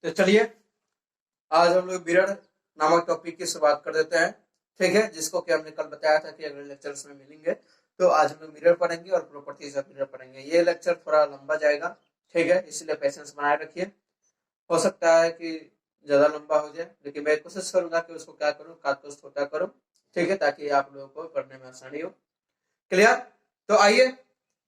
तो चलिए आज हम लोग मिरर नामक टॉपिक की शुरुआत कर देते हैं। ठीक है, जिसको कि हमने कल बताया था कि अगले लेक्चर्स में मिलेंगे। तो आज हम लोग मिरर पढ़ेंगे और प्रॉपर्टीज ऑफ मिरर पढ़ेंगे। ये लेक्चर थोड़ा लंबा जाएगा, ठीक है, इसलिए पेशेंस बनाए रखिए। हो सकता है कि ज्यादा लंबा हो जाए, लेकिन मैं कोशिश करूंगा कि उसको क्या करूँ, काट को छोटा करूँ, ठीक है, ताकि आप लोगों को पढ़ने में आसानी हो। क्लियर? तो आइए,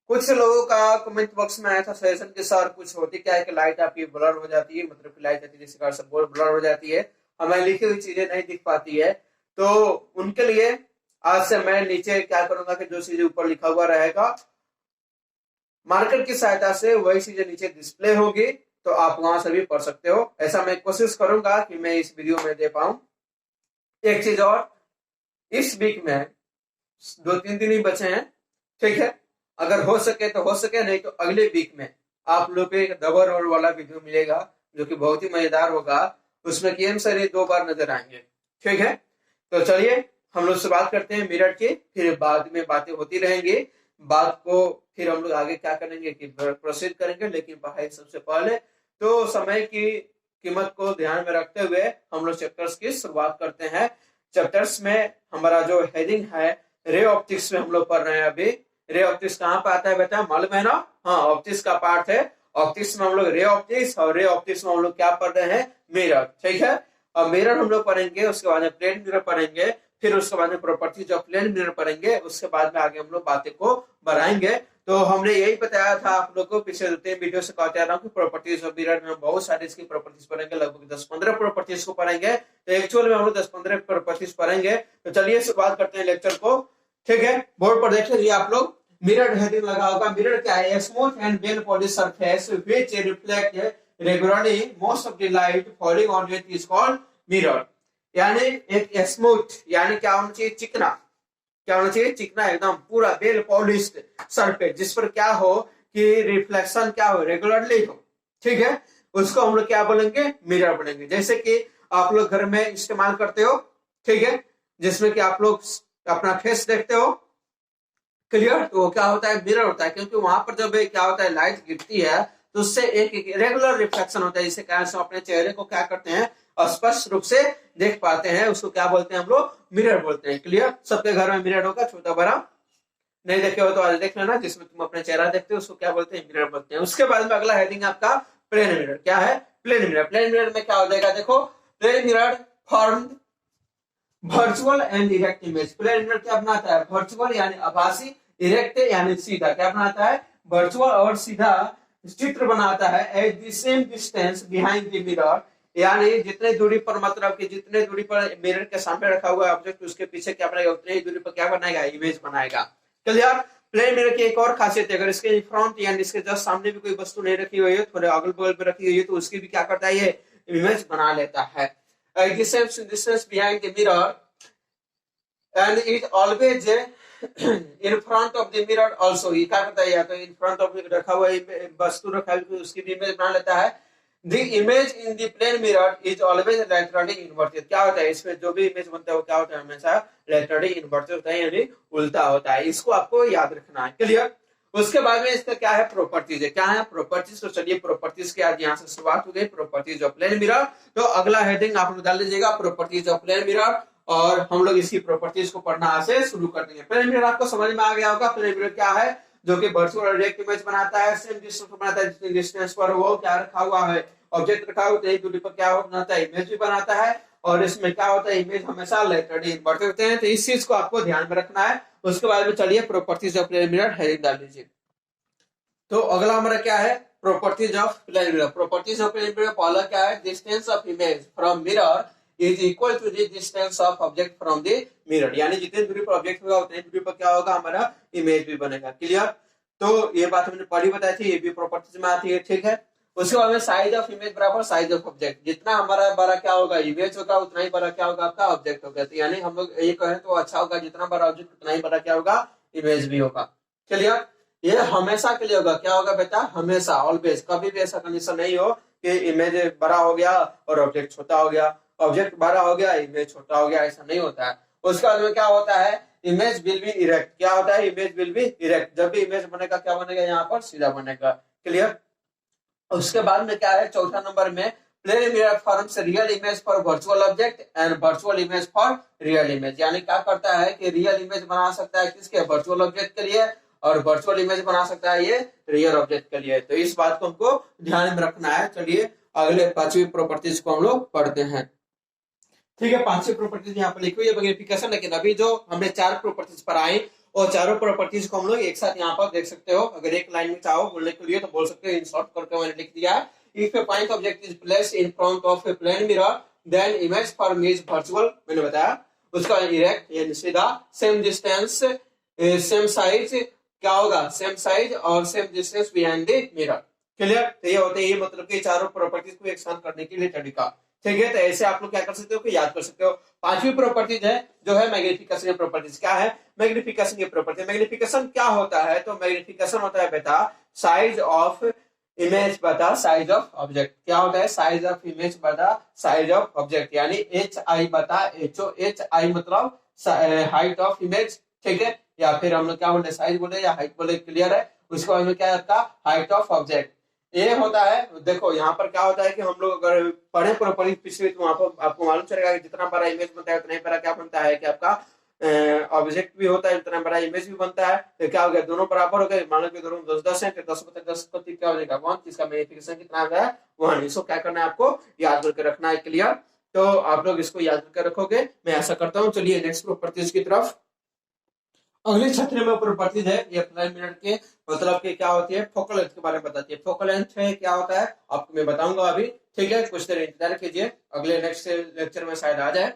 कुछ लोगों का कमेंट बॉक्स में आया था सजेशन के सर कुछ होती क्या है कि लाइट आपकी ब्लर हो जाती है, मतलब कि लाइट आती है जिस प्रकार से बोर्ड ब्लर हो जाती है, हमें लिखी हुई चीजें नहीं दिख पाती है। तो उनके लिए आज से मैं नीचे क्या करूंगा कि जो चीजें ऊपर लिखा हुआ रहेगा मार्कर की सहायता से वही चीजें नीचे डिस्प्ले होगी, तो आप वहां से भी पढ़ सकते हो। ऐसा मैं कोशिश करूंगा कि मैं इस वीडियो में दे पाऊं। एक चीज और, इस वीक में 2-3 दिन ही बचे हैं, ठीक है, अगर हो सके तो हो सके, नहीं तो अगले वीक में आप लोग को एक डबल रोल वाला वीडियो मिलेगा जो कि बहुत ही मजेदार होगा। उसमें गेम सारे 2 बार नजर आएंगे, ठीक है। तो चलिए हम लोग शुरुआत करते हैं मिरर की, फिर बाद में बातें होती रहेंगी। बात को फिर हम लोग आगे क्या करेंगे कि प्रोसीड करेंगे, लेकिन पढ़ाई सबसे पहले। तो समय की कीमत को ध्यान में रखते हुए हम लोग चैप्टर्स की शुरुआत करते हैं। चैप्टर्स में हमारा जो हेडिंग है रे ऑप्टिक्स में हम लोग पढ़ रहे हैं अभी। रे ऑप्टिक्स कहाँ पे आता है बेटा, मालूम है ना? हाँ, ऑप्टिक्स का पार्ट है। ऑप्टिक्स में हम लोग रे ऑप्टिक्स, और रे ऑप्टिक्स में हम लोग क्या पढ़ रहे हैं, मिरर, ठीक है। और मिरर हम लोग पढ़ेंगे, उसके बाद में प्लेन मिरर पढ़ेंगे, फिर उसके बाद में प्रॉपर्टीज ऑफ प्लेन मिरर पढ़ेंगे, उसके बाद में आगे हम लोग बातें को बढ़ाएंगे। तो हमने यही बताया था आप लोग को पिछले 2-3 वीडियो से, कहते आ रहा हूँ कि प्रॉपर्टीज ऑफ मिरर में हम बहुत सारी इसकी प्रॉपर्टीज पढ़ेंगे, लगभग 10-15 प्रॉपर्टीज को पढ़ेंगे। तो एक्चुअल में हम लोग 10-15 प्रॉपर्टीज पढ़ेंगे। तो चलिए शुरुआत करते हैं लेक्चर को, ठीक है। बोर्ड पर देख लीजिए आप लोग, मिरर हेडिंग लगा होगा। मिरर क्या है? Smooth and well polish surface which reflect regularly most of the light falling on it is called mirror. यानी एक स्मूथ, यानी क्या होना चाहिए, चिकना, क्या होना चाहिए, चिकना, एकदम पूरा वेल पॉलिश्ड सरफेस, जिस पर क्या हो कि रिफ्लेक्शन क्या हो, रेगुलरली हो, ठीक है, उसको हम लोग क्या बोलेंगे, मिरर बोलेंगे। जैसे कि आप लोग घर में इस्तेमाल करते हो, ठीक है, जिसमें कि आप लोग अपना फेस देखते हो, क्लियर, तो वो क्या होता है, मिरर होता है, क्योंकि वहां पर जब क्या होता है, लाइट गिरती है तो उससे एक रेगुलर रिफ्लेक्शन होता है, जिससे कारण से अपने चेहरे को क्या करते हैं, स्पष्ट रूप से देख पाते हैं। उसको क्या बोलते हैं हम लोग, मिरर बोलते हैं। क्लियर? सबके घर में मिरर होगा, छोटा बड़ा, नहीं देखे हो तो आज देख लेना, जिसमें तुम अपने चेहरा देखते हो, उसको क्या बोलते हैं, मिरर बोलते हैं। उसके बाद में अगला हेडिंग आपका प्लेन मिरर। क्या है? Plane mirror. प्लेन मिरर में क्या हो जाएगा, देखो, plane mirror form virtual and erect image. Plane mirror क्या बनाता है, वर्चुअल यानी आभासी, इरेक्ट यानी सीधा, क्या बनाता है, वर्चुअल और सीधा चित्र बनाता है। At the same distance behind the mirror, यानी जितने दूरी पर, मतलब कि जितने दूरी पर मिरर के सामने रखा हुआ ऑब्जेक्ट उसके पीछे क्या बनाएगा, उतनी ही दूरी पर क्या बनाएगा, इमेज बनाएगा। क्लियर? प्लेन मिरर की एक और खासियत है, अगर इसके फ्रंट यानी इसके जस्ट सामने भी कोई वस्तु नहीं रखी हुई है, थोड़े अगल बगल पे रखी हुई है, तो उसकी भी क्या करता है, ये इमेज बना लेता है। Distance behind the mirror, and it always in front of the mirror also। ये क्या करता है, या तो इन फ्रंट ऑफ रखा हुआ वस्तु रखा है तो उसकी भी इमेज बना लेता है। The image in the plane mirror is always laterally inverted। क्या होता है, इसमें जो भी इमेज बनता है वो क्या होता है, हमेशा laterally inverted होता है, यानी उल्टा होता है। इसको आपको याद रखना है। क्लियर? उसके बाद में इसका क्या है, प्रॉपर्टीज है। क्या है प्रॉपर्टीज? तो चलिए प्रॉपर्टीज के आज यहाँ से शुरुआत हो गई, प्रॉपर्टीज ऑफ प्लेन मिरर। तो अगला हेडिंग आप लोग डाल लीजिएगा, प्रॉपर्टीज ऑफ प्लेन मिरर, और हम लोग इसकी प्रॉपर्टीज को पढ़ना आज से शुरू कर देंगे। प्लेन मिरर आपको समझ में आ गया होगा। प्लेन मिरर क्या है, जो कि वर्चुअल और डायरेक्ट इमेज बनाता है, सेम डिस्टेंस पर बनाता है, जितने डिस्टेंस पर वो क्या रखा हुआ है, ऑब्जेक्ट रखा हुआ है, दूरी पर क्या बनाता है, इमेज भी बनाता है। और इसमें क्या होता है, इमेज हमेशा लेटरली इन्वर्टेड होते हैं। तो इस चीज को आपको ध्यान में रखना है। उसके बाद में चलिए properties of plane mirror heading डाल लीजिए। तो अगला हमारा क्या है, properties of plane mirror. Properties of plane mirror पहला क्या है, distance of image from mirror is equal to the distance of object from the mirror. यानी जितनी दूरी पर ऑब्जेक्ट होगा उतनी दूरी पर क्या होगा, हमारा इमेज भी बनेगा। क्लियर? तो ये बात हमने पहले बताई थी, ये भी प्रॉपर्टीज में आती है, ठीक है। उसके बाद में साइज ऑफ इमेज बराबर साइज ऑफ ऑब्जेक्ट। जितना हमारा बड़ा क्या होगा, इमेज होगा, उतना ही बड़ा क्या होगा, आपका ऑब्जेक्ट होगा। तो यानी हम लोग ये कहें तो अच्छा होगा, जितना बड़ा ऑब्जेक्ट उतना ही बड़ा क्या होगा, इमेज भी होगा। क्लियर? ये हमेशा के लिए होगा। क्या होगा बेटा, हमेशा, ऑलवेज। कभी भी ऐसा कंडीशन नहीं हो कि इमेज बड़ा हो गया और ऑब्जेक्ट छोटा हो गया, ऑब्जेक्ट बड़ा हो गया इमेज छोटा हो गया, ऐसा नहीं होता है। उसके बाद में क्या होता है, इमेज विल बी इरेक्ट। क्या होता है, इमेज विल बी इरेक्ट। जब भी इमेज बनेगा क्या बनेगा, यहाँ पर सीधा बनेगा। क्लियर? उसके बाद में क्या है, चौथा नंबर में plane mirror forms real image for virtual object and virtual image for real image. यानी क्या करता है कि रियल इमेज बना सकता है किसके, वर्चुअल ऑब्जेक्ट के लिए, और वर्चुअल इमेज बना सकता है ये रियल ऑब्जेक्ट के लिए। तो इस बात को हमको ध्यान में रखना है। चलिए अगले पांचवी प्रॉपर्टीज को हम लोग पढ़ते हैं। ठीक है, पांचवी प्रॉपर्टीज यहाँ पर लिखी हुई है मैग्निफिकेशन, लेकिन अभी जो हमने चार प्रॉपर्टीज पर आई और चारों प्रॉपर्टीज को हम लोग एक साथ यहाँ पर देख सकते हो। अगर एक लाइन में चाहो बोलने के लिए तो बोल सकते हो, इन शॉर्ट करके मैंने लिख दिया है। If a point object is placed in front of a plane mirror then image form is virtual, मैंने बताया उसका इरेक्ट यानी सीधा, सेम डिस्टेंस सेम साइज, क्या होगा सेम साइज और same distance behind the mirror. Clear, तो ये होते हैं, ये मतलब कि चारों प्रॉपर्टीज को एक साथ करने के लिए तरीका। ठीक है, तो ऐसे आप लोग क्या कर सकते हो कि याद कर सकते हो। पांचवी प्रॉपर्टीज है जो है मैग्निफिकेशन प्रॉपर्टीज। क्या है मैग्निफिकेशन की प्रॉपर्टी? मैग्निफिकेशन क्या होता है? तो मैग्निफिकेशन होता है बेटा साइज ऑफ इमेज बता साइज ऑफ ऑब्जेक्ट। क्या होता है? साइज ऑफ इमेज बता साइज ऑफ ऑब्जेक्ट, यानी एच आई बता एचओ, एच आई मतलब हाइट ऑफ इमेज। ठीक है, या फिर हम लोग क्या बोले, साइज बोले या हाइट बोले, क्लियर है। उसके बाद में क्या होता है? Height of object. ये होता है, देखो यहाँ पर क्या होता है कि हम लोग अगर पढ़े प्रॉपर्टी पिछले तो वहां पर आपको मालूम चलेगा कि जितना बड़ा इमेज बनता है उतना ही बड़ा क्या बनता है कि आपका ऑब्जेक्ट भी होता है, उतना बड़ा इमेज भी बनता है। तो क्या हो गया, दोनों बराबर हो गए। मान लो कि दोनों 10-10 है तो 10/10 क्या हो जाएगा 1, जिसका मैग्निफिकेशन कितना आता है 1। इसको क्या करना है आपको याद करके रखना है। क्लियर, तो आप लोग इसको याद करके रखोगे, मैं ऐसा करता हूँ। चलिए नेक्स्ट प्रॉपर्टीज की तरफ। अगली 6 नंबर प्रॉपर्टीज है ये प्लेन मिरर के मतलब कि क्या होती है, फोकल लेंथ के बारे में बताती है। फोकल लेंथ है क्या होता है आपको मैं बताऊंगा अभी। ठीक है, कुछ देर इंतजार कीजिए, अगले नेक्स्ट लेक्चर में शायद आ जाए।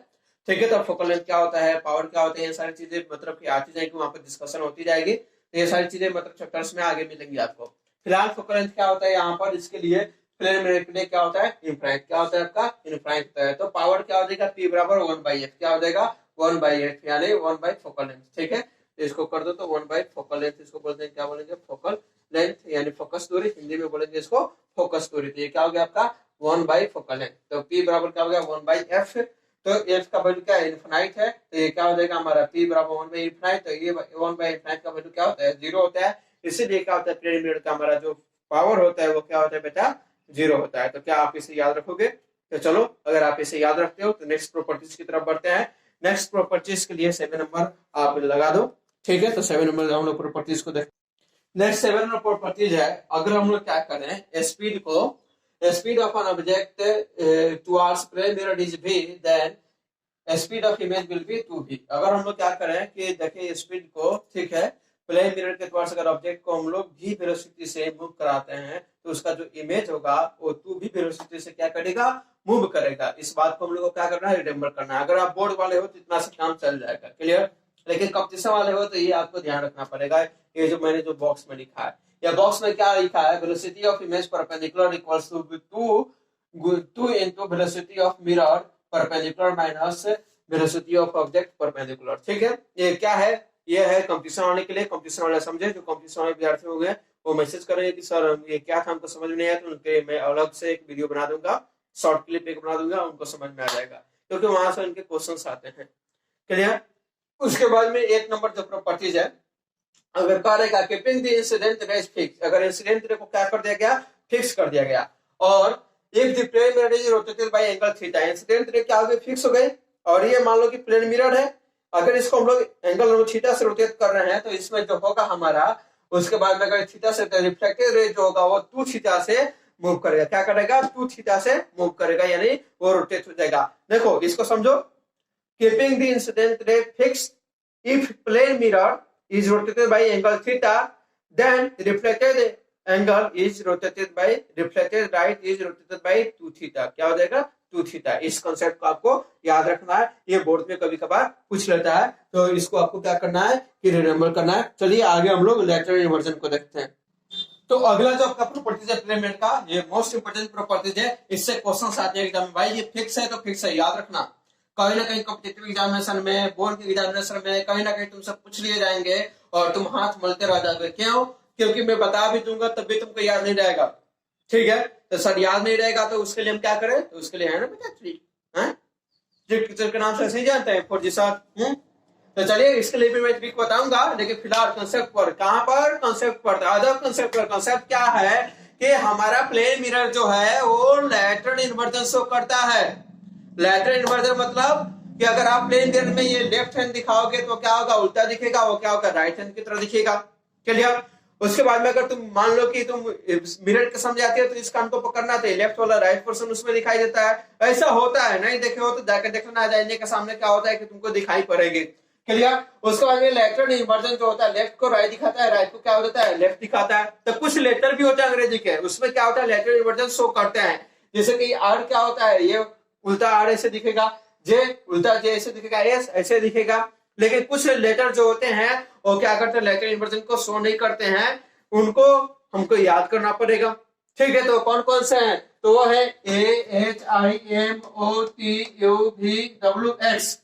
ठीक है, तो फोकल लेंथ क्या होता है, पावर क्या होते हैं, ये सारी चीजें मतलब कि आती जाएगी, वहां पर डिस्कशन होती जाएगी। तो ये सारी चीजें मतलब चैप्टर्स में आगे मिलेंगी आपको। फिलहाल फोकल लेंथ क्या होता है यहाँ पर, इसके लिए प्लेन मिरर के लिए क्या होता है, इनफाइनाइट। क्या होता है आपका इनफाइनाइट होता है। तो पावर क्या हो जाएगा, पी बराबर 1/f। क्या हो जाएगा 1/f, यानी 1 फोकल लेंथ। ठीक है, इसको कर दो तो 1 फोकल लेंथ, इसको बोलते हैं क्या बोलेंगे फोकल लेंथ, यानी फोकस दूरी, हिंदी में बोलेंगे इसको फोकस दूरी। तो ये क्या हो गया आपका 1 फोकल लेंथ। तो P बराबर क्या हो गया 1/f। तो f का वैल्यू क्या है इनफिनाइट है, तो ये क्या हो जाएगा हमारा P बराबर 1/इनफिनाइट। तो ये 1/इनफिनाइट का वैल्यू क्या होता है 0 होता है। इसीलिए क्या होता है प्लेन मिरर का हमारा जो पावर होता है वो क्या होता है बेटा 0 होता है। तो क्या आप इसे याद रखोगे? तो चलो अगर आप इसे याद रखते हो तो नेक्स्ट प्रॉपर्टीज की तरफ बढ़ते हैं। नेक्स्ट प्रॉपर्टीज के लिए 7 नंबर आप लगा दो। ठीक है, तो 7 नंबर हम लोग प्रॉपर्टीज को देख। नेक्स्ट 7 नंबर प्रॉपर्टीज है, अगर हम लोग क्या करें स्पीड को, speed of an object towards plane mirror is v, then speed of image will be 2v। अगर हम लोग क्या करें कि देखिए स्पीड को, ठीक है, प्लेन मिरर के टुवर्ड्स अगर ऑब्जेक्ट को हम लोग v वेलोसिटी से मूव कराते हैं तो उसका जो इमेज होगा वो 2v वेलोसिटी से क्या करेगा मूव करेगा। इस बात को हम लोग को क्या करना है रिमेंबर करना है। अगर आप बोर्ड वाले हो तो इतना से काम चल जाएगा। क्लियर, लेकिन कंपटीशन वाले हो तो ये आपको ध्यान रखना पड़ेगा। ये जो मैंने जो बॉक्स में लिखा है, या बॉक्स में क्या लिखा है, velocity of image perpendicular equals to 2 into velocity of mirror perpendicular minus velocity of object perpendicular. ठीक है, ये क्या है, ये है कंपटीशन वाले के लिए। कंपटीशन वाले समझे, जो कंपटीशन वाले विद्यार्थी हो गए वो मैसेज करेंगे कि सर ये क्या था हमको समझ में नहीं आया, तो उनके मैं अलग से एक वीडियो बना दूंगा, शॉर्ट क्लिप एक बना दूंगा, उनको समझ में आ जाएगा क्योंकि वहां से उनके क्वेश्चंस आते हैं। क्लियर, उसके बाद में 8 नंबर जो प्रॉपर्टीज है, अगर करेगा keeping the incident raise fix, अगर इंसिडेंट रे को क्या कर दिया गया फिक्स कर दिया गया, और if the plane mirror is rotated by angle theta, incident ray क्या हो गए फिक्स हो गए, और ये मान लो कि प्लेन मिरर है, अगर इसको हम लोग एंगल थीटा से रोटेट कर रहे हैं तो इसमें जो होगा हमारा, उसके बाद में अगर थीटा से रिफ्लेक्टेड रे जो होगा वो 2 थीटा से मूव करेगा। क्या करेगा 2 थीटा से मूव करेगा, यानी वो रोटेट हो जाएगा। देखो इसको समझो, keeping the incident ray fixed if plane mirror is rotated by angle theta, then reflected angle is rotated by reflected light is rotated by 2 theta। क्या हो जाएगा 2 थीटा। इस कॉन्सेप्ट को आपको याद रखना है, ये बोर्ड में कभी कभार पूछ लेता है, तो इसको आपको क्या करना है कि रिमेंबर करना है। चलिए आगे हम लोग लेटरल इन्वर्जन को देखते हैं। तो अगला जो आपका प्रॉपर्टीज है प्लेन मिरर का, ये मोस्ट इंपोर्टेंट प्रॉपर्टीज है, इससे क्वेश्चन आते हैं एग्जाम में। भाई ये फिक्स है तो फिक्स है, याद रखना। कहीं ना कहीं कॉम्पिटिटिव एग्जामिनेशन में, बोर्ड के एग्जामिनेशन में कहीं ना कहीं तुमसे पूछ लिए जाएंगे और तुम हाथ मलते रह जाओगे। क्यों? क्योंकि मैं बता भी दूंगा तब भी तुमको याद नहीं रहेगा। ठीक है, तो सर याद नहीं रहेगा तो उसके लिए हम क्या करें, तो उसके लिए है ना बेटा ट्रिक टीचर के नाम से ऐसे ही जानते हैं फॉर जी सर। तो चलिए इसके लिए भी मैं ट्रिक बताऊंगा, लेकिन फिलहाल कंसेप्ट पर, कहां पर कंसेप्ट पर, अदर कंसेप्ट पर। कंसेप्ट क्या है कि हमारा प्लेन मिरर जो है वो लैटरल इन्वर्जन शो करता है। लैटरल इन्वर्जन मतलब कि अगर आप प्लेन मिरर में ये लेफ्ट हैंड दिखाओगे तो क्या होगा, उल्टा दिखेगा, वो क्या होगा, राइट हैंड की तरह दिखेगा। क्लियर। उसके बाद में अगर तुम मान लो कि तुम मिरर के सामने आते हो तो इस कान को पकड़ना तो लेफ्ट वाला राइट पोर्शन उसमें दिखाई देता है। ऐसा होता है, नहीं देखे हो तो जाकर देखना, जाने के सामने क्या होता है कि तुमको दिखाई पड़ेगी। क्लियर। उसके बाद में लैटरल इन्वर्जन जो होता है लेफ्ट को राइट दिखाता है, राइट को क्या होता है, लेफ्ट दिखाता है। तो कुछ लेटर भी होता है अंग्रेजी के, उसमें क्या होता है, लैटरल इन्वर्जन शो करते हैं। जैसे कि आर क्या होता है, ये उल्टा आर ऐसे दिखेगा, जे उल्टा जे ऐसे दिखेगा, एस ऐसे दिखेगा। लेकिन कुछ लेटर जो होते हैं वो क्या करते हैं, लैटरल इन्वर्जन को शो नहीं करते हैं, उनको हमको याद करना पड़ेगा। ठीक है, तो कौन कौन से हैं, तो वो है AHIMOTUVW X।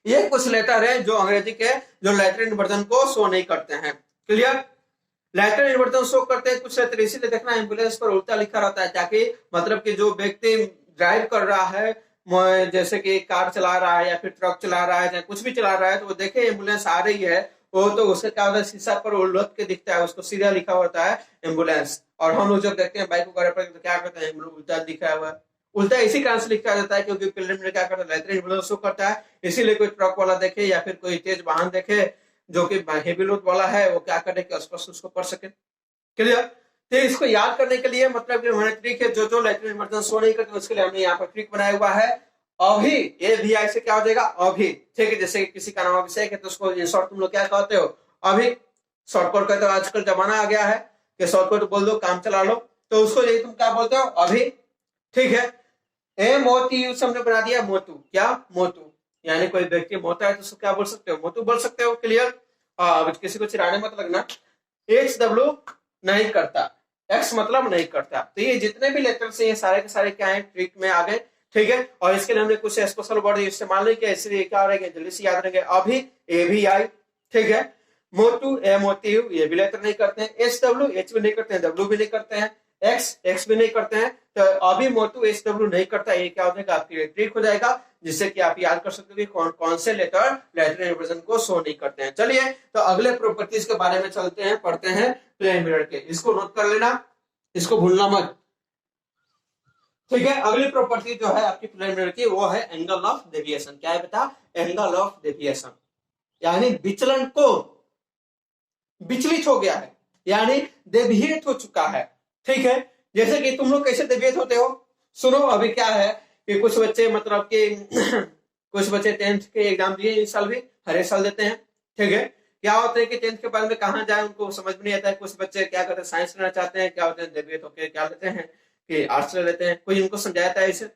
ये कुछ लेटर है जो अंग्रेजी के जो लैटरल इन्वर्जन को शो नहीं करते हैं। क्लियर। लैटरल इन्वर्जन शो करते हैं कुछ लेटर, इसीलिए देखना एम्बुलेंस पर उल्टा लिखा रहता है, ताकि मतलब कि जो व्यक्ति ड्राइव कर रहा है, जैसे कि कार चला रहा है या फिर ट्रक चला रहा है या कुछ भी चला रहा है, तो वो देखे एम्बुलेंस आ रही है, वो तो उससे क्या होता है, शीशा पर उलट के दिखता है, उसको सीधा लिखा होता है एम्बुलेंस। और हम लोग जब देखते हैं बाइक वगैरह पर तो क्या करते हैं, हम लोग उल्टा लिखा हुआ है। उल्टा इसी कारण से लिखा जाता है क्योंकि प्लेन में क्या करता है, लैटरल इन्वर्जन शो करता है। इसीलिए कोई ट्रक वाला देखे या फिर कोई तेज वाहन देखे जो कि हेवी लोड वाला है, वो क्या करे कि स्पष्ट उसको पढ़ सके। क्लियर। तो इसको याद करने के लिए मतलब कि हमारे ट्रिक है, जो जो लैटरल इन्वर्जन शो नहीं करते उसके लिए हमने यहाँ पर ट्रिक बनाया हुआ है। अभी ए भी आई से क्या हो जाएगा, अभी। ठीक है, जैसे किसी का नाम अभिषेक है तो उसको इन शॉर्ट तुम लोग क्या कहते हो, अभी। शॉर्टकट कहते हो, आजकल जमाना आ गया है कि शॉर्टकट बोल दो, काम चला लो, तो उसको यही तुम क्या बोलते हो, अभी। ठीक है। MOTU से हमने बना दिया मोतू, क्या, मोतू। यानी कोई व्यक्ति मोता है तो उसको क्या बोल सकते हो, मोतू बोल सकते हो। क्लियर। किसी को चिढ़ाने मत लगना। HW नहीं करता, X मतलब नहीं करता। तो ये जितने भी लेटर्स हैं ये सारे के सारे क्या है, ट्रिक में आ गए। ठीक है। और इसके लिए हमने कुछ स्पेशल वर्ड इस्तेमाल नहीं किया, इसलिए क्या रहेंगे, जल्दी से याद रहेंगे। अभी AVI। ठीक है। मोटू MOTU ये भी लेटर नहीं करते हैं, SW H भी नहीं करते हैं, W भी नहीं करते हैं, X भी नहीं करते हैं। तो अभी मोटू SW नहीं करता, ये क्या हो जाएगा, आपकी ट्रिक हो जाएगा, जिससे कि आप याद कर सकते हो कौन कौन से लेटर लैटरल इन्वर्जन को शो नहीं करते हैं। चलिए तो अगले प्रॉपर्टीज के बारे में चलते हैं, पढ़ते हैं प्लेन मिरर के। इसको नोट कर लेना, इसको भूलना मत। ठीक है। अगली प्रॉपर्टी जो है आपकी प्लेन मिरर की वो है एंगल ऑफ डेविएशन। क्या है बेटा, एंगल ऑफ डेविएशन, यानी विचलन को विचलित हो गया है, यानी डेविएट हो चुका है। ठीक है। जैसे कि तुम लोग कैसे डेविएट होते हो, सुनो। अभी क्या है कि कुछ बच्चे मतलब कि कुछ बच्चे 10th के एग्जाम दिए इस साल भी, हर एक साल देते हैं। ठीक है। क्या होता है कि 10th के बाद में कहाँ जाए उनको समझ में नहीं आता है। कुछ बच्चे क्या करते हैं, साइंस लेना चाहते हैं, क्या होते हैं, डेविएट होकर क्या लेते हैं कि आर्ट्स ले लेते हैं। कोई इनको समझाता है, इसे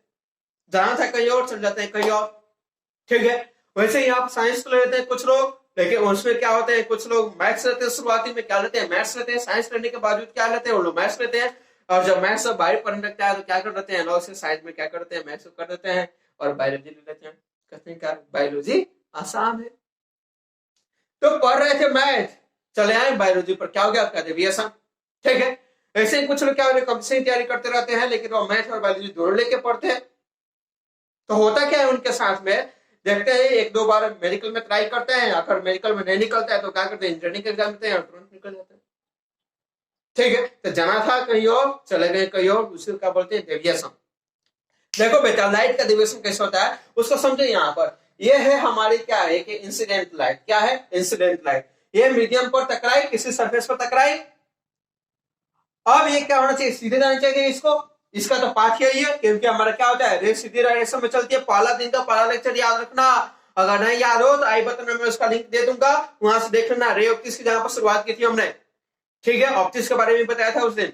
जाना था कहीं और, चल जाते हैं कहीं और। ठीक है। वैसे ही आप साइंस ले लेते हैं कुछ लोग, लेकिन उसमें क्या होते हैं, कुछ लोग मैथ्स लेते हैं, शुरुआती में क्या लेते हैं, मैथ्स लेते हैं। साइंस लेने के बावजूद क्या लेते हैं, वो लोग मैथ्स लेते हैं। और जब मैथ्स सब भारी पढ़ने लगता है तो क्या कर देते हैं, अलग से साइड में क्या करते हैं, मैथ्स कर देते हैं और बायोलॉजी ले लेते हैं। कहते हैं क्या, बायोलॉजी आसान है। तो पढ़ रहे थे मैथ, चले आए बायोलॉजी पर, क्या हो गया, आपका डेविएशन। ठीक है। ऐसे ही कुछ लोग क्या हो, कंपटीशन की तैयारी करते रहते हैं, लेकिन वो मैथ और बायोलॉजी दोनों लेके पढ़ते हैं। तो होता क्या है उनके साथ में, देखते हैं एक दो बार मेडिकल में ट्राई करते हैं, अगर मेडिकल में नहीं निकलता है तो क्या करते हैं, इंजीनियरिंग एग्जाम देते हैं और तुरंत निकल जाते हैं। ठीक है। तो जाना था कहीं और, चले गए कहीं और, उसे क्या बोलते हैं, डेविएशन। देखो बेटा, लाइट का डेविएशन कैसे होता है उसको समझे। यहाँ पर ये है हमारी क्या है कि इंसिडेंट लाइट। क्या है, इंसिडेंट लाइट। ये मीडियम पर टकराई, किसी सरफेस पर टकराई। अब ये क्या होना चाहिए, सीधे जाना चाहिए इसको। इसका तो पाठ यही है, क्योंकि हमारा क्या होता है, रे सीधी डायरेक्शन में चलती है। पहला दिन का पहला लेक्चर याद रखना, अगर नहीं याद हो तो आई बटन में मैं उसका लिंक दे दूंगा, वहां से देख लेना। रे ऑप्टिक्स की जहां पर शुरुआत की थी हमने, ठीक है, ऑप्टिक्स के बारे में बताया था उस दिन।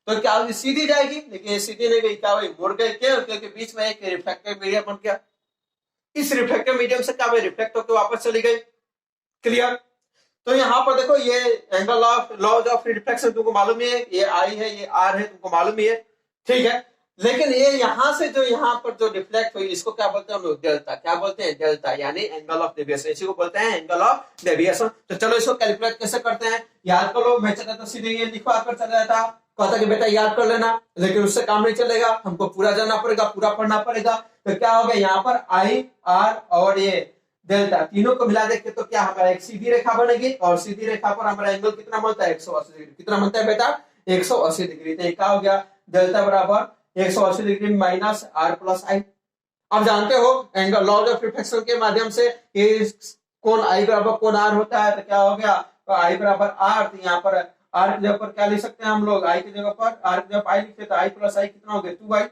तो क्या होगी, सीधी जाएगी, लेकिन ये सीधी नहीं गई, क्या हुई, मुड़ गई। क्यों, क्योंकि बीच में एक रिफ्लेक्टिव मीडियम बन गया। इस रिफ्लेक्टिव मीडियम से क्या हुई, रिफ्लेक्ट होकर वापस चली गई। क्लियर। तो यहाँ पर देखो, ये angle of laws of reflection तुमको मालूम ही है, ये आई है, ये आर है, तुमको मालूम ही है। ठीक है। लेकिन ये यहां से जो यहाँ पर जो रिफ्लेक्ट हुई, इसको क्या बोलते हैं हम लोग, डेल्टा। क्या बोलते हैं, डेल्टा, यानी एंगल ऑफ डेविएशन। इसी को बोलते हैं एंगल ऑफ डेविएशन। तो चलो इसको कैलकुलेट कैसे करते हैं, याद करो। मैं चाहता था सीधे ये लिखवा कर चला जाता, कहता कि बेटा याद कर लेना, लेकिन उससे काम नहीं चलेगा, हमको पूरा जानना पड़ेगा, पूरा पढ़ना पड़ेगा। तो क्या हो गया, यहाँ पर आई, आर और ये डेल्टा, तीनों को मिला देंगे तो क्या हमारा एक सीधी रेखा बनेगी, और सीधी रेखा पर हमारा एंगल कितना बनता है, 180 डिग्री। कितना बनता है बेटा, 180 डिग्री। तो क्या हो गया, डेल्टा बराबर 180 डिग्री माइनस आर प्लस आई। आप जानते हो एंगल लॉ ऑफ रिफ्लेक्शन के माध्यम से ये कोण आई बराबर कोण आर होता है। तो क्या हो गया, तो आई बराबर आर, तो यहाँ पर आर की जगह पर क्या लिख सकते हैं हम लोग, आई की जगह पर आर की जगह आई लिखते, तो आई प्लस आई कितना हो गया 2 आई।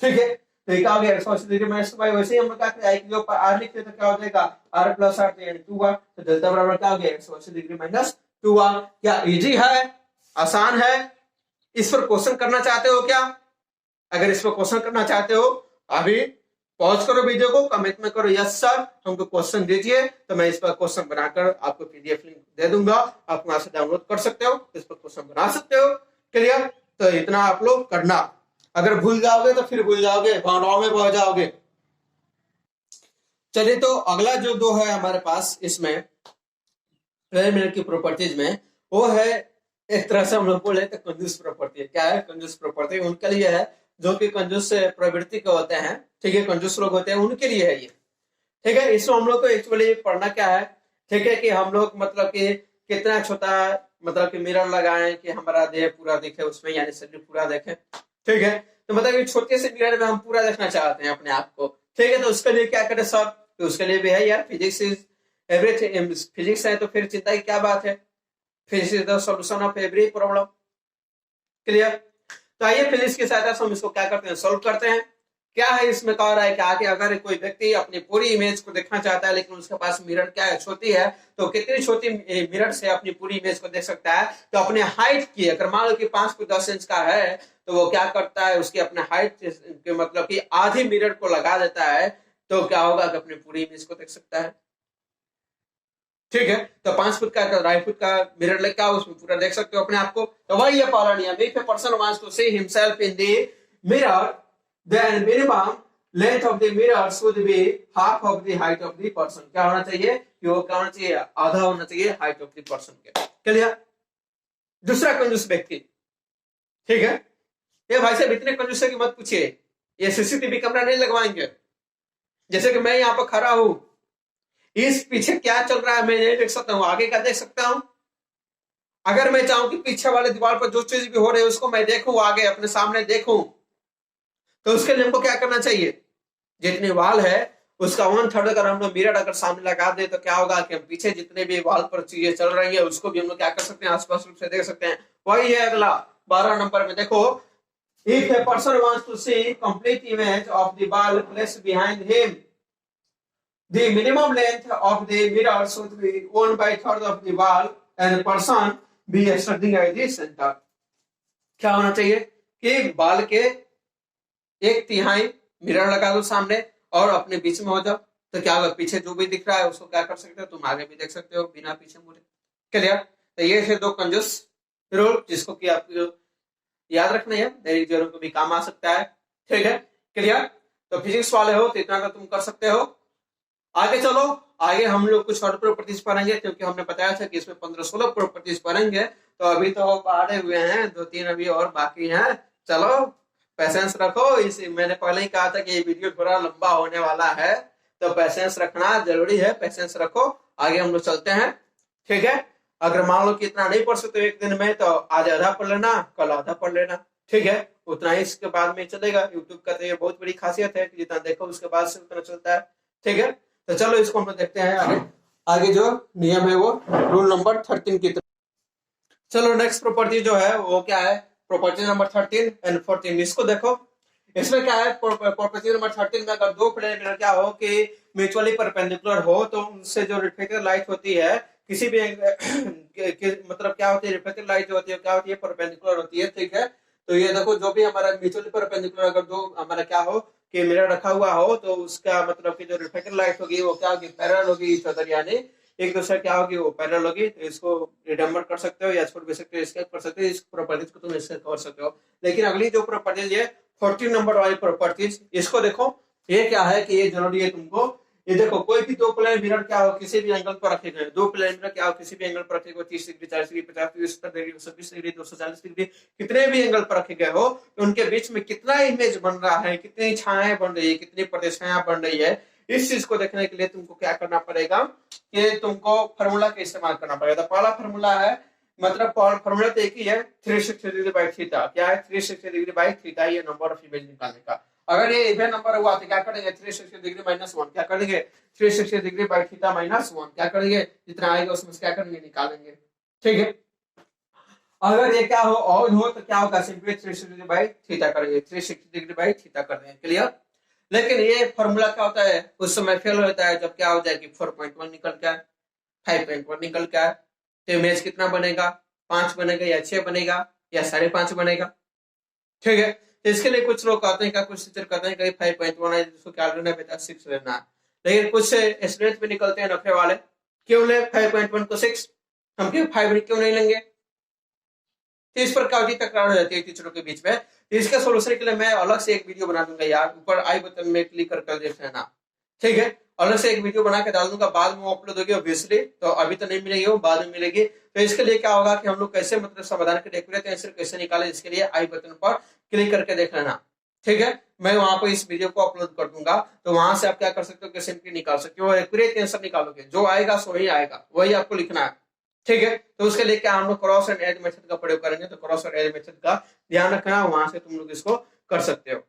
ठीक है, तो क्या हो गया 180 डिग्री माइनस 2 आई। वैसे ही हम लोग क्या करें, आई की जगह पर आर लिखते तो क्या हो जाएगा आर प्लस आर, तो यानी 2 आर। तो डेल्टा बराबर क्या हो गया 180 डिग्री माइनस 2 आर। क्या इजी है, आसान है? इस पर क्वेश्चन करना चाहते हो क्या? अगर इस पर क्वेश्चन करना चाहते हो अभी पॉज करो वीडियो को, कमेंट में करो यस सर हमको क्वेश्चन दीजिए, तो मैं इस पर क्वेश्चन बनाकर आपको पीडीएफ लिंक दे दूंगा, आप वहां से डाउनलोड कर सकते हो, इस पर क्वेश्चन बना सकते हो। क्लियर? तो इतना आप लोग करना, अगर भूल जाओगे तो फिर भूल जाओगे, भावनाओं में बह जाओगे। चलिए, तो अगला जो दो है हमारे पास इसमें प्रिलिमिनरी की प्रॉपर्टीज में, वो है एक तरह से हम लोग बोले तो कंजूस प्रॉपर्टी। क्या है कंजूस प्रॉपर्टी? उनके लिए है जो कि कंजूस प्रवृत्ति के होते हैं, ठीक है, कंजूस लोग होते हैं, उनके लिए है ये। ठीक है, इसमें हम लोग को एक्चुअली पढ़ना क्या है, ठीक है, कि हम लोग मतलब कि कितना छोटा मतलब कि मिरर लगाएं कि हमारा देह पूरा दिखे उसमें, यानी शरीर पूरा देखे। ठीक है, तो मतलब कि छोटे से मिरर में हम पूरा देखना चाहते हैं अपने आप को। ठीक है, तो उसके लिए क्या करें सर? तो उसके लिए भी है यार, फिजिक्स इज एवरीथिंग। फिजिक्स है तो फिर चिंता की क्या बात है, physics is the solution of every problem. Clear? तो आइए फिजिक्स की सहायता से हम इसको क्या करते हैं, सॉल्व करते हैं। क्या है इसमें कह रहा है कि आगे अगर कोई व्यक्ति अपनी पूरी इमेज को देखना चाहता है लेकिन उसके पास मिरर क्या है, छोटी है, तो कितनी छोटी मिरर से अपनी पूरी इमेज को देख सकता है? तो अपने हाइट की, अगर मान लो कि 5 फुट 10 इंच का है, तो वो क्या करता है, उसकी अपने हाइट के मतलब कि आधी मिरर को लगा देता है, तो क्या होगा कि अपनी पूरी इमेज को देख सकता है। ठीक है, तो 5 फुट का 2.5 फुट का मिरर लेके आओ, उसमें पूरा देख सकते हो अपने आप को। तो वही है पहला नियम, if a person wants to see himself in the mirror then minimum length of the mirror should be half of the height of the person। क्या होना चाहिए कि वो क्या होना चाहिए, आधा होना चाहिए हाइट ऑफ द पर्सन के। क्लियर? दूसरा कंजूस व्यक्ति, ठीक है, ये भाई साहब इतने कंजूस है कि मत पूछिए, ये सीसीटीवी कैमरा नहीं लगवाएंगे। जैसे कि मैं यहाँ पर खड़ा हूं, इस पीछे क्या चल रहा है मैं नहीं देख सकता हूँ, आगे का देख सकता हूं। अगर मैं चाहूं कि पीछे वाले दीवार पर जो चीज भी हो रही है उसको मैं देखूं, आगे अपने सामने देखूं, तो उसके लिए हमको क्या करना चाहिए, जितनी वाल है उसका 1/3 अगर हम लोग मिरर अगर सामने लगा दे, तो क्या होगा कि हम पीछे जितने भी वाल पर चीजें चल रही है उसको भी हम लोग क्या कर सकते हैं, आसपास रूप से देख सकते हैं। वही है अगला 12 नंबर में, देखो, if a person wants to see complete image of the wall placed behind him, the minimum length of the mirror should be 1/3 of the wall and the person be standing at the center। क्या होना चाहिए कि बाल के 1/3 mirror लगा दो सामने और अपने बीच में हो जाओ, तो क्या होगा, पीछे जो भी दिख रहा है उसको क्या कर सकते हो, तुम आगे भी देख सकते हो बिना पीछे मुड़े। क्लियर? तो ये है 2 कंजूस रूल, जिसको कि आपको याद रखना है, दैनिक जीवन को भी काम आ सकता है। ठीक है, क्लियर? तो फिजिक्स वाले हो तो इतना तो तुम कर सकते हो। आगे चलो, आगे हम लोग कुछ और प्रॉपर्टीज पढ़ेंगे, क्योंकि हमने बताया था कि इसमें 15-16 प्रॉपर्टीज पढ़ेंगे, तो अभी तो पढ़े हुए हैं, 2-3 अभी और बाकी हैं। चलो पेशेंस रखो, इस मैंने पहले ही कहा था कि ये वीडियो थोड़ा लंबा होने वाला है, तो पेशेंस रखना जरूरी है, पेशेंस रखो। आगे हम लोग चलते हैं। ठीक है, अगर मान लो कि इतना नहीं पढ़ सकते एक दिन में, तो आज आधा पढ़ लेना, कल आधा पढ़ लेना। ठीक है, उतना ही इसके बाद में चलेगा। यूट्यूब का तो ये बहुत बड़ी खासियत है कि जितना देखो उसके बाद से उतना चलता है। ठीक है, तो चलो इसको हम लोग देखते हैं आगे। आगे जो नियम है वो रूल नंबर 13 की तरफ। चलो नेक्स्ट प्रॉपर्टी जो है वो क्या है, प्रॉपर्टी नंबर 13 एंड 14। इसको देखो, इसमें क्या है, प्रॉपर्टी नंबर 13 में अगर 2 प्लेन मिरर क्या हो कि म्यूचुअली परपेंडिकुलर हो, तो उनसे जो रिफ्लेक्टेड लाइट होती है किसी भी मतलब क्या होती है, रिफ्लेक्टेड लाइट जो होती है क्या होती है, परपेंडिकुलर होती है। ठीक है, तो ये देखो, जो भी हमारा म्यूचुअली परपेंडिकुलर अगर 2 हमारा क्या हो कि मिरर रखा हुआ हो, तो उसका मतलब कि जो रिफ्लेक्टेड लाइट होगी वो क्या होगी, पैरेलल होगी इच अदर, यानी एक दूसरे क्या होगी, वो पैरेलल होगी। तो इसको रिडम्बर कर सकते हो या छोड़ भी सकते हो, स्केप कर सकते हो, इस प्रॉपर्टीज को तुम स्केप कर सकते हो। लेकिन अगली जो प्रॉपर्टीज है 14 नंबर वाली प्रॉपर्टीज, इसको देखो, ये क्या है कि ये जरूरी है तुमको। ये देखो, कोई भी 2 प्लेन मिरर क्या हो किसी भी एंगल पर रखे गए, 2 प्लेन मिरर क्या हो किसी भी एंगल पर रखे गए, 30 degree 40 degree 50 degree 70 degree 120 degree 240 degree, कितने भी एंगल पर रखे गए हो, तो उनके बीच में कितना इमेज बन रहा है, कितनी छायाएं बन रही है, कितनी प्रतिछायां बन रही है, इस चीज को देखने के लिए तुमको क्या करना पड़ेगा कि तुमको फार्मूला का इस्तेमाल करना पड़ेगा। तो पहला फार्मूला है मतलब फॉर्मूला तो एक ही है, 360 डिग्री बाई थीटा। क्या है? 360 डिग्री बाई थीटा, ये नंबर ऑफ इमेज निकालने का। अगर ये इवन नंबर हुआ तो क्या करेंगे? 360 डिग्री माइनस 1 क्या करेंगे? 360 डिग्री बाई थीटा माइनस 1 क्या करेंगे? जितना आएगा उसमें से क्या करेंगे? निकालेंगे। ठीक है। अगर ये क्या हो, ऑड हो, तो क्या होगा? सिंपली 360 डिग्री बाई थीटा करेंगे, 360 डिग्री बाई थीटा कर देंगे। क्लियर? लेकिन ये फॉर्मूला क्या होता है? उस समय फेल होता है जब क्या हो जाए कि 4.1 निकल के आए, 5.1 निकल के आए, तो इमेज कितना बनेगा? 5 बनेगा या 6 बनेगा या 5.5 बनेगा? ठीक है। तो इसके लिए कुछ लोग कहते हैं, क्या कुछ टीचर कहते हैं कि 5.1 है, जिसको क्या लेना है बेटा? 6 लेना है। लेकिन कुछ स्टूडेंट भी निकलते हैं नखरे वाले, क्यों ले 5.1 को 6, हम क्यों 5 क्यों नहीं लेंगे? तो इस प्रकार की तकरार हो जाती है टीचरों के बीच में। तो इसके सोल्यूशन के लिए मैं अलग से एक वीडियो बना दूंगा यार, ऊपर आई बटन में क्लिक कर देख लेना। ठीक है। अलग से एक वीडियो बना के डाल दूंगा, बाद में अपलोड होगी ऑब्वियसली, तो अभी तो नहीं मिलेगी, वो बाद में मिलेगी। तो इसके लिए क्या होगा कि हम लोग कैसे मतलब समाधान के डेकोरेट आंसर कैसे निकाले, इसके लिए आई बटन पर क्लिक करके देख लेना। ठीक है। मैं वहां पर इस वीडियो को अपलोड कर दूंगा, तो वहां से आप क्या कर सकते हो कि सिंपली निकाल सकते हो, एक्यूरेट आंसर निकालोगे, जो आएगा सो ही आएगा, वही आपको लिखना है। ठीक है। तो उसके लिए क्या हम लोग क्रॉस एंड एज मेथड का प्रयोग करेंगे, तो क्रॉस और एज मेथड का ध्यान रखना, वहां से तुम लोग इसको कर सकते हो।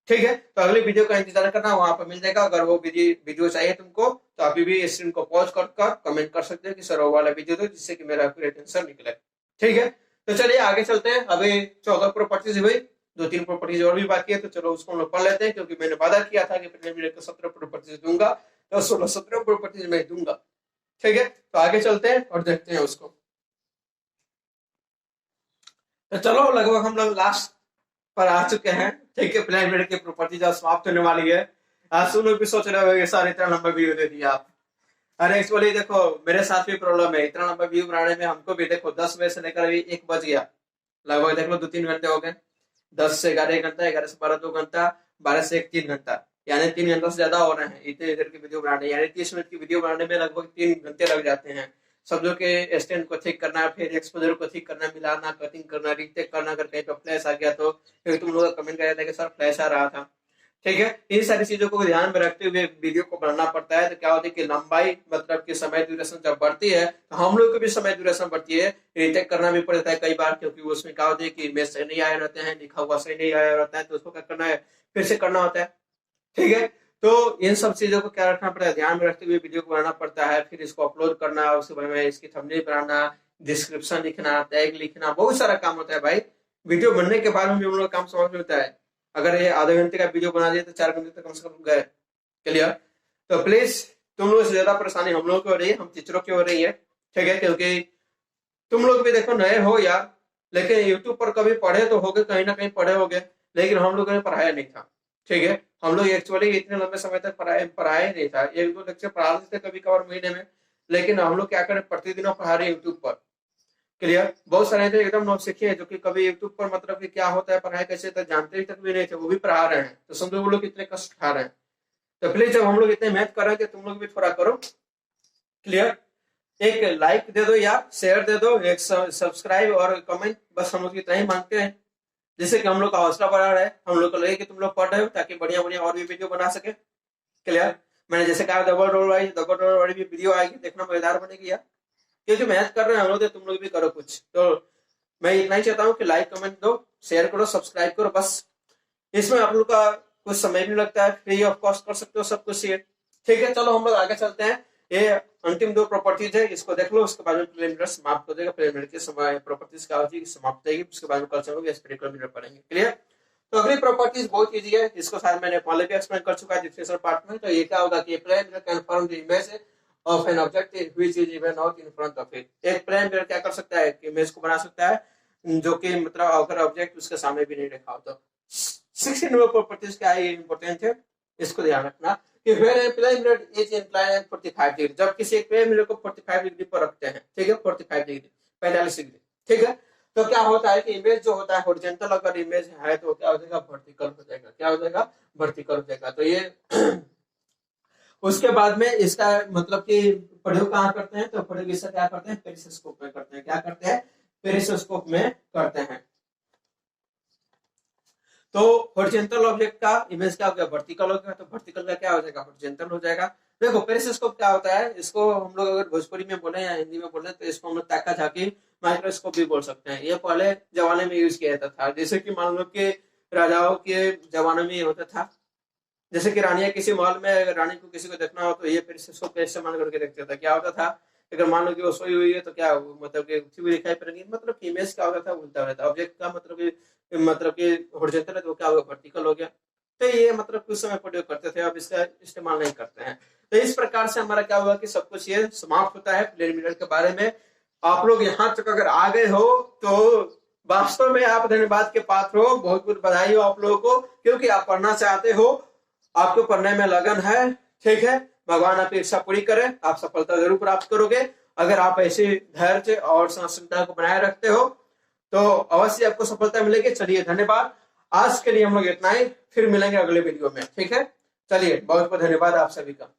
ठीक है। तो अगली वीडियो का इंतजार करना, वहां पर मिल जाएगा। अगर वो वीडियो चाहिए तुमको, तो अभी भी स्क्रीन को पॉज कर कमेंट कर सकते हो कि सर वो वाला वीडियो दो, जिससे कि मेरा एक्यूरेट आंसर निकले। ठीक है। तो चलिए आगे चलते हैं। अभी 14 प्रॉपर्टीज हुई, 2-3 प्रॉपर्टीज और भी बाकी है, तो चलो उसको हम लोग पढ़ लेते हैं, क्योंकि मैंने वादा किया था कि पिछले वीडियो को 17 प्रॉपर्टीज दूंगा, तो 16-17 प्रॉपर्टीज मैं दूंगा। ठीक है। तो आगे चलते हैं और देखते हैं उसको। तो चलो लगभग हम लोग लास्ट पर आ चुके हैं। ठीक है। प्लेन मेड की प्रॉपर्टी जब समाप्त होने वाली है। आज सुनो भी सोच रहे हो सर इतना लंबा वीडियो दे दिया आप। अरे एक्चुअली देखो, मेरे साथ भी प्रॉब्लम है, इतना लंबा वीडियो बनाने में हमको भी देखो 10 बजे से लेकर अभी 1 बज गया, लगभग देख लो 2-3 घंटे हो गए। 10 से 11 घंटा, 11 से 12 2 घंटा, 12 से 1 3 घंटा, यानी 3 घंटा से ज्यादा हो रहे हैं इतने देर की वीडियो बनाने, यानी 30 मिनट की वीडियो बनाने में लगभग 3 घंटे लग जाते हैं। सब्जों के स्टैंड को ठीक करना, फिर एक्सपोजर को ठीक करना, मिलाना, कटिंग करना, रीटेक करना, अगर कहीं पर फ्लैश आ गया तो फिर तुम लोग का कमेंट कर था कि सर फ्लैश आ रहा था। ठीक है। इन सारी चीजों को ध्यान में रखते हुए वीडियो को बनाना पड़ता है। तो क्या होता है कि लंबाई मतलब कि समय ड्यूरेशन जब बढ़ती है, तो हम लोग की भी समय ड्यूरेशन बढ़ती है, रीटेक करना भी पड़ता है कई बार, क्योंकि उसमें क्या होता है कि इमेज सही नहीं आए रहते हैं, लिखा हुआ सही नहीं आया रहता है, तो उसको क्या करना है? फिर से करना होता है। ठीक है। तो इन सब चीजों को क्या रखना पड़ता है? ध्यान में रखते हुए वीडियो को बनाना पड़ता है, फिर इसको अपलोड करना, उसके बाद में इसकी थंबनेल बनाना, डिस्क्रिप्शन लिखना, टैग लिखना, बहुत सारा काम होता है भाई। वीडियो बनने के बाद में भी हम लोग काम समझ में होता है। अगर ये आधे घंटे का वीडियो बना दिए तो 4 घंटे तक कम से कम गए। क्लियर? तो प्लीज तुम लोग से ज्यादा परेशानी हम लोग की हो रही है, हम टीचरों की हो रही है। ठीक है। क्योंकि तुम लोग भी देखो नए हो यार, लेकिन यूट्यूब पर कभी पढ़े तो होगे, कहीं ना कहीं पढ़े होगे, लेकिन हम लोगों ने पढ़ाया नहीं था। ठीक है। हम लोग एक्चुअली इतने लंबे समय तक पढ़ाया नहीं था, 1-2 लेक्चर पढ़ा देते कभी कभार महीने में, लेकिन हम लोग क्या करें, प्रतिदिन पढ़ा रहे यूट्यूब पर। क्लियर? बहुत सारे थे एकदम नौसिखिए जो कि कभी यूट्यूब पर मतलब कि क्या होता है, पढ़ाई कैसे तक जानते तक भी नहीं थे, वो भी पढ़ा रहे हैं, तो समझो वो लोग कितने कष्ट उठा रहे हैं। तो प्लीज जब हम लोग इतने मेहनत कर रहे हैं, तुम लोग भी थोड़ा करो। क्लियर? एक लाइक दे दो यार, शेयर दे दो, एक सब्सक्राइब और कमेंट, बस हम लोग इतना ही मांगते हैं, जिससे कि हम लोग का हौसला बढ़ा रहा है, हम लोग को लगे कि तुम लोग पढ़ रहे हो, ताकि बढ़िया बढ़िया और भी वीडियो बना सके। क्लियर? मैंने जैसे कहा डबल रोल वाली भी वीडियो आएगी, देखना मजेदार बनेगी यार, क्योंकि मेहनत कर रहे हैं हम लोग, तो तुम लोग भी करो कुछ। तो मैं इतना ही चाहता हूँ कि लाइक कमेंट दो, शेयर करो, सब्सक्राइब करो, बस। इसमें आप लोग का कुछ समय भी लगता है, फ्री ऑफ कॉस्ट कर सकते हो सब कुछ ये। ठीक है। चलो हम लोग आगे चलते हैं। ये अंतिम 2 प्रॉपर्टीज है, इसको देख लो, उसके बाद में प्रीलिमिनरी समाप्त हो जाएगा, प्रीलिमिनरी के समय प्रॉपर्टीज का अवधि समाप्त हो जाएगी, उसके बाद में कल चलोगे स्पेरिकल मिरर पढ़ेंगे। क्लियर? तो अगली प्रॉपर्टीज बहुत इजी है, इसको शायद मैंने पहले भी एक्सप्लेन कर चुका है डिस्कशन पार्ट में। तो ये क्या होगा कि plane mirror can form the image of an object which is even out in front of it. एक प्लेन मिरर क्या कर सकता है कि इमेज को बना सकता है, जो कि मतलब अगर ऑब्जेक्ट उसके सामने भी नहीं रखा हो तो। 16 नंबर प्रॉपर्टीज क्या है, इंपॉर्टेंट है, इसको ध्यान रखना कि where a plane mirror is inclined at 45 degree, जब किसी एक प्लेन मिरर को 45 डिग्री पर रखते हैं, ठीक है, 45 डिग्री, 45 डिग्री, ठीक है, तो क्या होता है कि इमेज जो होता है हॉरिजॉन्टल अगर इमेज है तो क्या हो जाएगा, वर्टिकल हो जाएगा। क्या हो जाएगा? वर्टिकल हो जाएगा। तो ये उसके बाद में इसका मतलब कि प्रयोग कहाँ करते हैं, तो प्रयोग इसका क्या करते हैं, पेरिस्कोप में करते हैं। क्या करते हैं? पेरिस्कोप में करते हैं। तो हॉरिजॉन्टल ऑब्जेक्ट का इमेज क्या हो गया, वर्टिकल हो गया, तो वर्टिकल का क्या हो जाएगा, हॉरिजॉन्टल हो जाएगा। देखो पेरिस्कोप क्या होता है, इसको हम लोग अगर भोजपुरी में बोले या हिंदी में बोले तो इसको हम लोग ताका झाकी माइक्रोस्कोप भी बोल सकते हैं। ये पहले जमाने में यूज किया जाता था, जैसे कि मान लो कि राजाओं के जमाने में ये होता था, जैसे कि रानियां किसी महल में अगर रानी को किसी को देखना हो तो ये पेरिस्कोप का इस्तेमाल करके देखते था। क्या होता था, अगर मान लो कि वो सोई हुई है तो क्या मतलब कि उठी हुई दिखाई पड़ेगी, मतलब कि इमेज क्या होता था उल्टा रहता, ऑब्जेक्ट का मतलब कि हॉरिजॉन्टल है तो क्या होगा, वर्टिकल हो गया। तो ये मतलब कुछ समय प्रयोग करते थे, अब इसका इस्तेमाल नहीं करते हैं। तो इस प्रकार से हमारा क्या हुआ कि सब कुछ ये समाप्त होता है प्लेन मिरर के बारे में। आप लोग यहाँ तक अगर आ गए हो तो वास्तव में आप धन्यवाद के पात्र हो, बहुत बहुत बधाई हो आप लोगों को, क्योंकि आप पढ़ना चाहते हो, आपको पढ़ने में लगन है। ठीक है, भगवान आपकी इच्छा पूरी करे, आप सफलता जरूर प्राप्त करोगे। अगर आप ऐसे धैर्य और सहनशीलता को बनाए रखते हो तो अवश्य आपको सफलता मिलेगी। चलिए धन्यवाद, आज के लिए हम लोग इतना ही, फिर मिलेंगे अगले वीडियो में। ठीक है, चलिए बहुत बहुत धन्यवाद आप सभी का।